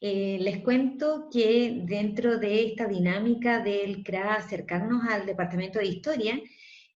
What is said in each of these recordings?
Les cuento que dentro de esta dinámica del CRA acercarnos al Departamento de Historia,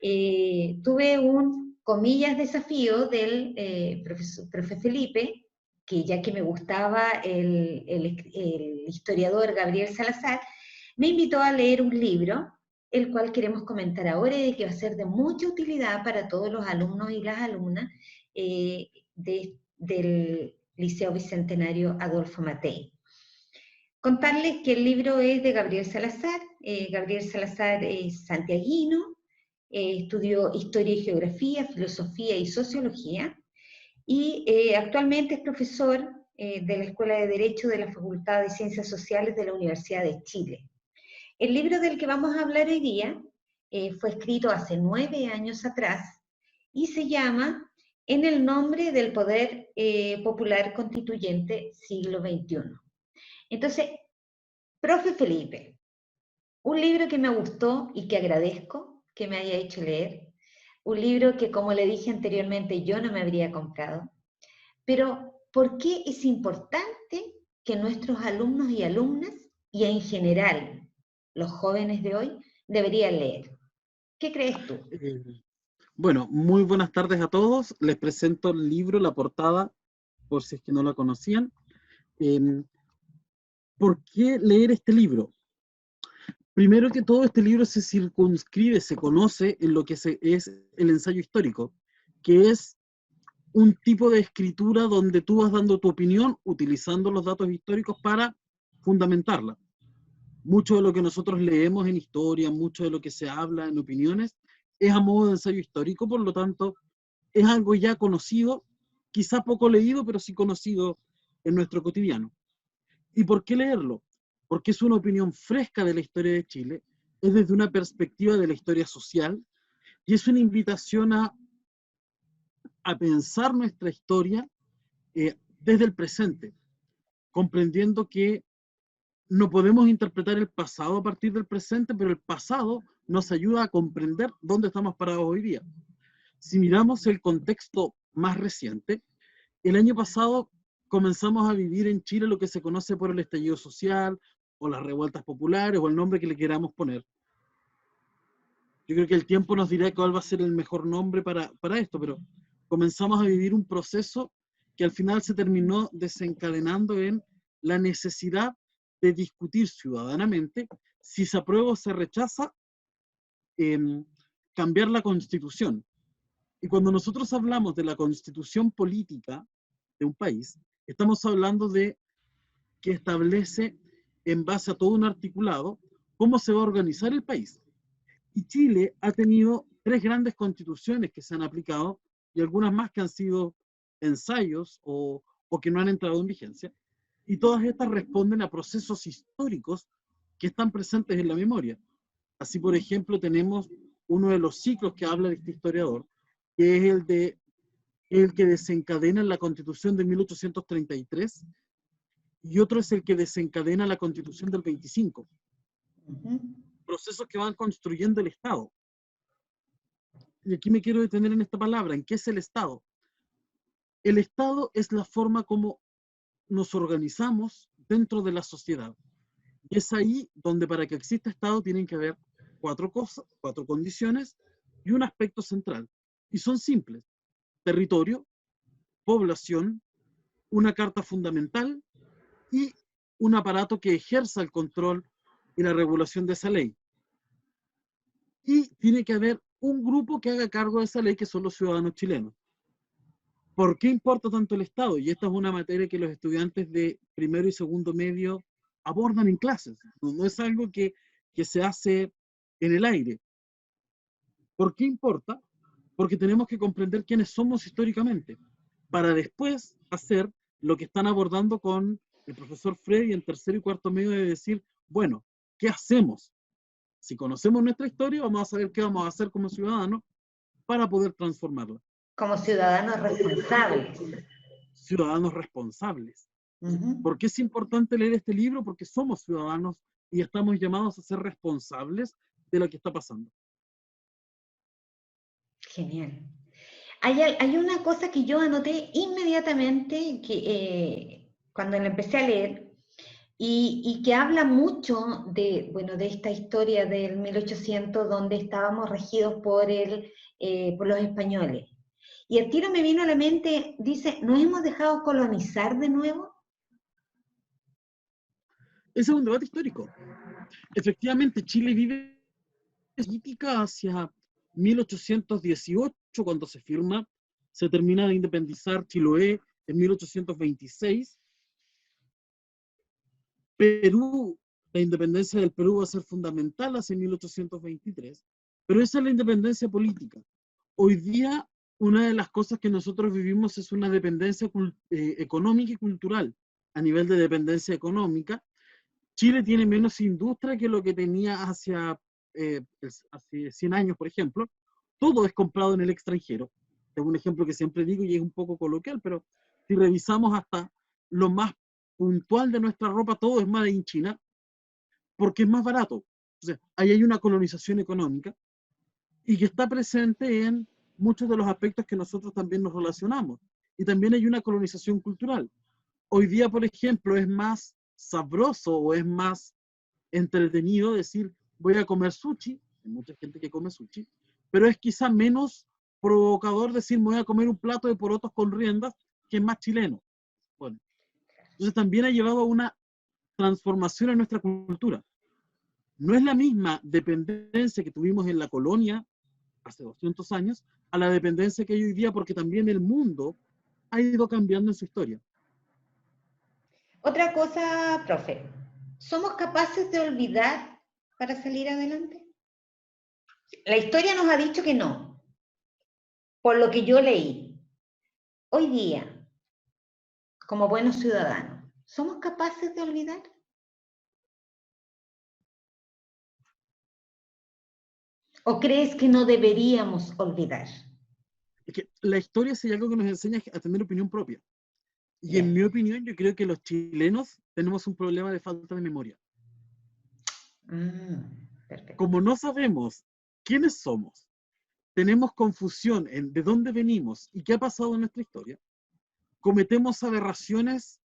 tuve un, comillas, desafío del profe Felipe, que ya que me gustaba el historiador Gabriel Salazar, me invitó a leer un libro, el cual queremos comentar ahora y que va a ser de mucha utilidad para todos los alumnos y las alumnas del Liceo Bicentenario Adolfo Matei. Contarles que el libro es de Gabriel Salazar. Gabriel Salazar es santiaguino, estudió Historia y Geografía, Filosofía y Sociología, y actualmente es profesor de la Escuela de Derecho de la Facultad de Ciencias Sociales de la Universidad de Chile. El libro del que vamos a hablar hoy día fue escrito hace 9 años atrás y se llama En el nombre del poder popular constituyente siglo XXI. Entonces, profe Felipe, un libro que me gustó y que agradezco que me haya hecho leer, un libro que, como le dije anteriormente, yo no me habría comprado, pero ¿por qué es importante que nuestros alumnos y alumnas, y en general los jóvenes de hoy, deberían leer? ¿Qué crees tú? Bueno, muy buenas tardes a todos. Les presento el libro, la portada, por si es que no la conocían. ¿Por qué leer este libro? Primero que todo, este libro se circunscribe, se conoce en lo que es el ensayo histórico, que es un tipo de escritura donde tú vas dando tu opinión utilizando los datos históricos para fundamentarla. Mucho de lo que nosotros leemos en historia, mucho de lo que se habla en opiniones, es a modo de ensayo histórico, por lo tanto, es algo ya conocido, quizá poco leído, pero sí conocido en nuestro cotidiano. ¿Y por qué leerlo? Porque es una opinión fresca de la historia de Chile, es desde una perspectiva de la historia social, y es una invitación a pensar nuestra historia desde el presente, comprendiendo que no podemos interpretar el pasado a partir del presente, pero el pasado nos ayuda a comprender dónde estamos parados hoy día. Si miramos el contexto más reciente, el año pasado comenzamos a vivir en Chile lo que se conoce por el estallido social, o las revueltas populares, o el nombre que le queramos poner. Yo creo que el tiempo nos dirá cuál va a ser el mejor nombre para esto, pero comenzamos a vivir un proceso que al final se terminó desencadenando en la necesidad de discutir ciudadanamente si se aprueba o se rechaza cambiar la constitución. Y cuando nosotros hablamos de la constitución política de un país, estamos hablando de que establece en base a todo un articulado cómo se va a organizar el país. Y Chile ha tenido 3 grandes constituciones que se han aplicado y algunas más que han sido ensayos o que no han entrado en vigencia. Y todas estas responden a procesos históricos que están presentes en la memoria. Así, por ejemplo, tenemos uno de los ciclos que habla de este historiador, que es el que desencadena la Constitución de 1833, y otro es el que desencadena la Constitución del 25. Procesos que van construyendo el Estado. Y aquí me quiero detener en esta palabra, ¿en qué es el Estado? El Estado es la forma como nos organizamos dentro de la sociedad. Y es ahí donde para que exista Estado tienen que haber 4 cosas, 4 condiciones y un aspecto central. Y son simples: territorio, población, una carta fundamental y un aparato que ejerza el control y la regulación de esa ley. Y tiene que haber un grupo que haga cargo de esa ley, que son los ciudadanos chilenos. ¿Por qué importa tanto el Estado? Y esta es una materia que los estudiantes de primero y segundo medio abordan en clases. No es algo que se hace en el aire. ¿Por qué importa? Porque tenemos que comprender quiénes somos históricamente, para después hacer lo que están abordando con el profesor Freddy en tercero y cuarto medio, de decir, bueno, ¿qué hacemos? Si conocemos nuestra historia, vamos a saber qué vamos a hacer como ciudadanos para poder transformarla. Como ciudadanos responsables. Ciudadanos responsables. ¿Por qué es importante leer este libro? Porque somos ciudadanos y estamos llamados a ser responsables de lo que está pasando. Genial. Hay una cosa que yo anoté inmediatamente que, cuando la empecé a leer, y que habla mucho de, bueno, de esta historia del 1800 donde estábamos regidos por los españoles. Y al tiro me vino a la mente, dice, ¿nos hemos dejado colonizar de nuevo? Ese es un debate histórico. Efectivamente, Chile vive política hacia 1818, cuando se termina de independizar Chiloé en 1826. Perú, la independencia del Perú va a ser fundamental hacia 1823, pero esa es la independencia política. Hoy día, una de las cosas que nosotros vivimos es una dependencia económica y cultural. A nivel de dependencia económica, Chile tiene menos industria que lo que tenía hace 100 años, por ejemplo. Todo es comprado en el extranjero. Es un ejemplo que siempre digo y es un poco coloquial, pero si revisamos hasta lo más puntual de nuestra ropa, todo es made in China, porque es más barato. Entonces, ahí hay una colonización económica y que está presente en muchos de los aspectos que nosotros también nos relacionamos. Y también hay una colonización cultural. Hoy día, por ejemplo, es más sabroso o es más entretenido decir voy a comer sushi, hay mucha gente que come sushi, pero es quizá menos provocador decir me voy a comer un plato de porotos con riendas, que es más chileno. Bueno, entonces también ha llevado a una transformación en nuestra cultura. No es la misma dependencia que tuvimos en la colonia hace 200 años a la dependencia que hay hoy día, porque también el mundo ha ido cambiando en su historia. Otra cosa, profe, ¿somos capaces de olvidar para salir adelante? La historia nos ha dicho que no, por lo que yo leí. Hoy día, como buenos ciudadanos, ¿somos capaces de olvidar? ¿O crees que no deberíamos olvidar? Es que la historia, si hay algo que nos enseña, es a tener opinión propia. Y Ya. en mi opinión, yo creo que los chilenos tenemos un problema de falta de memoria. Perfecto. Como no sabemos quiénes somos, tenemos confusión en de dónde venimos y qué ha pasado en nuestra historia, cometemos aberraciones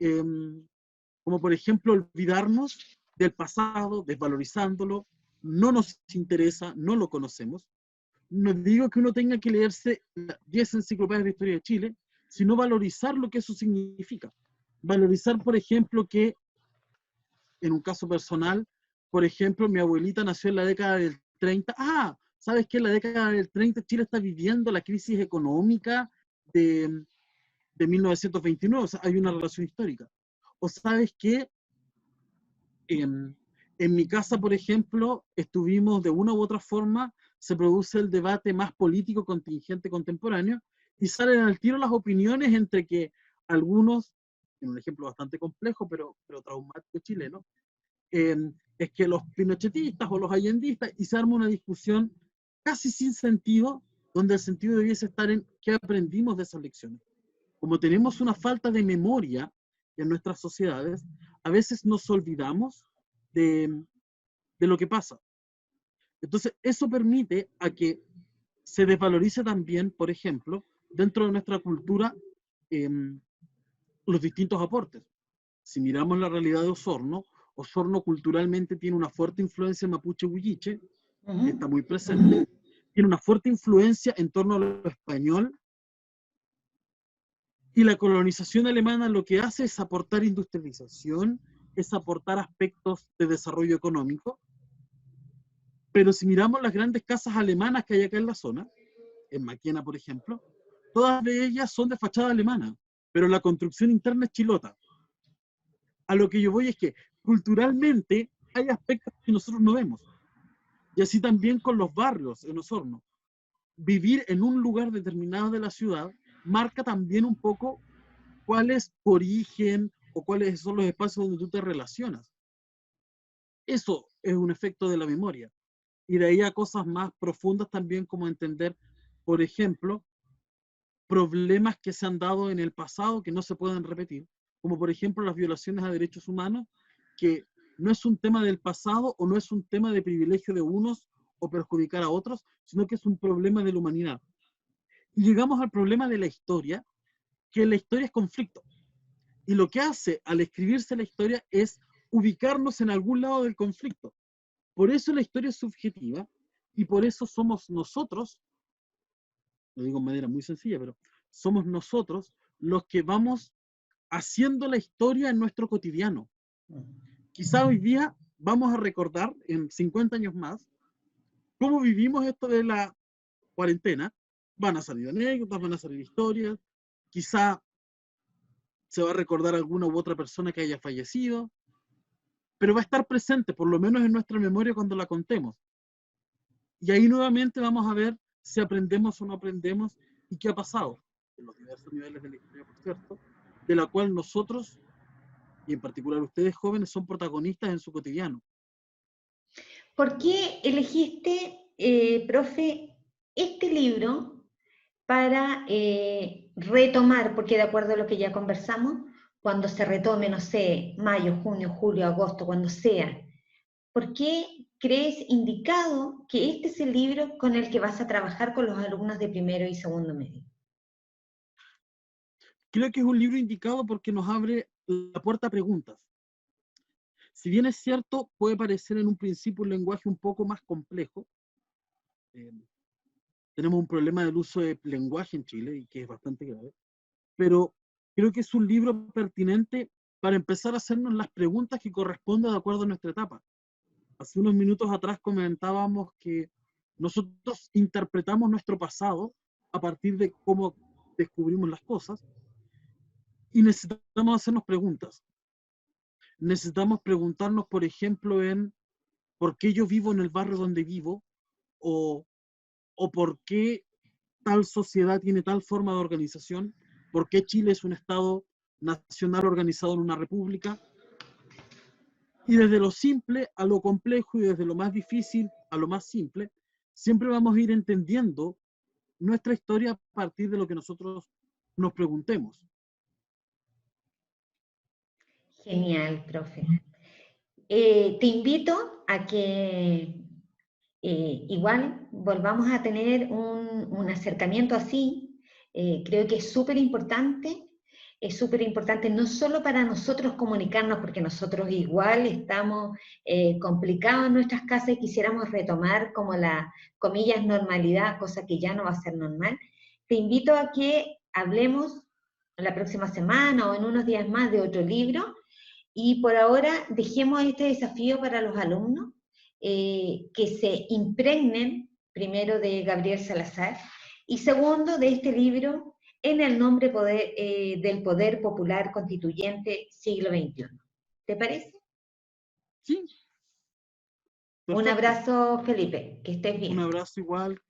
eh, como por ejemplo olvidarnos del pasado, desvalorizándolo, no nos interesa, no lo conocemos. No digo que uno tenga que leerse 10 enciclopedias de historia de Chile, sino valorizar lo que eso significa. Valorizar, por ejemplo, que en un caso personal, por ejemplo, mi abuelita nació en la década del 30. Ah, ¿sabes qué? En la década del 30 Chile está viviendo la crisis económica de 1929, o sea, hay una relación histórica. O sabes qué? En mi casa, por ejemplo, estuvimos de una u otra forma, se produce el debate más político contingente contemporáneo y salen al tiro las opiniones entre que algunos, en un ejemplo bastante complejo, pero traumático chileno, es que los pinochetistas o los allendistas, y se arma una discusión casi sin sentido, donde el sentido debiese estar en qué aprendimos de esas lecciones. Como tenemos una falta de memoria en nuestras sociedades, a veces nos olvidamos de, de lo que pasa. Entonces, eso permite a que se desvalorice también, por ejemplo, dentro de nuestra cultura, eh, los distintos aportes. Si miramos la realidad de Osorno, Osorno culturalmente tiene una fuerte influencia mapuche-huilliche, que está muy presente, tiene una fuerte influencia en torno a lo español, y la colonización alemana lo que hace es aportar industrialización, es aportar aspectos de desarrollo económico, pero si miramos las grandes casas alemanas que hay acá en la zona, en Maquena, por ejemplo, todas de ellas son de fachada alemana, pero la construcción interna es chilota. A lo que yo voy es que culturalmente hay aspectos que nosotros no vemos. Y así también con los barrios en Osorno. Vivir en un lugar determinado de la ciudad marca también un poco cuál es tu origen o cuáles son los espacios donde tú te relacionas. Eso es un efecto de la memoria. Y de ahí a cosas más profundas también, como entender, por ejemplo, problemas que se han dado en el pasado que no se pueden repetir, como por ejemplo las violaciones a derechos humanos, que no es un tema del pasado o no es un tema de privilegio de unos o perjudicar a otros, sino que es un problema de la humanidad. Y llegamos al problema de la historia, que la historia es conflicto. Y lo que hace al escribirse la historia es ubicarnos en algún lado del conflicto. Por eso la historia es subjetiva y por eso somos nosotros, lo digo de manera muy sencilla, pero somos nosotros los que vamos haciendo la historia en nuestro cotidiano. Quizá hoy día vamos a recordar, en 50 años más, cómo vivimos esto de la cuarentena. Van a salir anécdotas, van a salir historias, quizá se va a recordar alguna u otra persona que haya fallecido, pero va a estar presente, por lo menos en nuestra memoria cuando la contemos. Y ahí nuevamente vamos a ver si aprendemos o no aprendemos y qué ha pasado en los diversos niveles de la historia, por cierto, de la cual nosotros, y en particular ustedes jóvenes, son protagonistas en su cotidiano. ¿Por qué elegiste, profe, este libro para retomar, porque de acuerdo a lo que ya conversamos, cuando se retome, no sé, mayo, junio, julio, agosto, cuando sea, ¿por qué crees indicado que este es el libro con el que vas a trabajar con los alumnos de primero y segundo medio? Creo que es un libro indicado porque nos abre la puerta a preguntas. Si bien es cierto, puede parecer en un principio un lenguaje un poco más complejo. Tenemos un problema del uso de lenguaje en Chile y que es bastante grave, pero creo que es un libro pertinente para empezar a hacernos las preguntas que corresponden de acuerdo a nuestra etapa. Hace unos minutos atrás comentábamos que nosotros interpretamos nuestro pasado a partir de cómo descubrimos las cosas y necesitamos hacernos preguntas. Necesitamos preguntarnos, por ejemplo, en por qué yo vivo en el barrio donde vivo o, o por qué tal sociedad tiene tal forma de organización, por qué Chile es un Estado nacional organizado en una república. Y desde lo simple a lo complejo y desde lo más difícil a lo más simple, siempre vamos a ir entendiendo nuestra historia a partir de lo que nosotros nos preguntemos. Genial, profe. Te invito a que igual volvamos a tener un acercamiento así. Creo que es súper importante no solo para nosotros comunicarnos, porque nosotros igual estamos complicados en nuestras casas y quisiéramos retomar como la, comillas, normalidad, cosa que ya no va a ser normal. Te invito a que hablemos la próxima semana o en unos días más de otro libro y por ahora dejemos este desafío para los alumnos, que se impregnen primero de Gabriel Salazar y segundo de este libro En el nombre del poder popular constituyente siglo XXI. ¿Te parece? Sí, Un perfecto. abrazo, Felipe, que estés Un bien. abrazo igual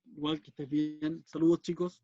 que estés bien. Saludos, chicos.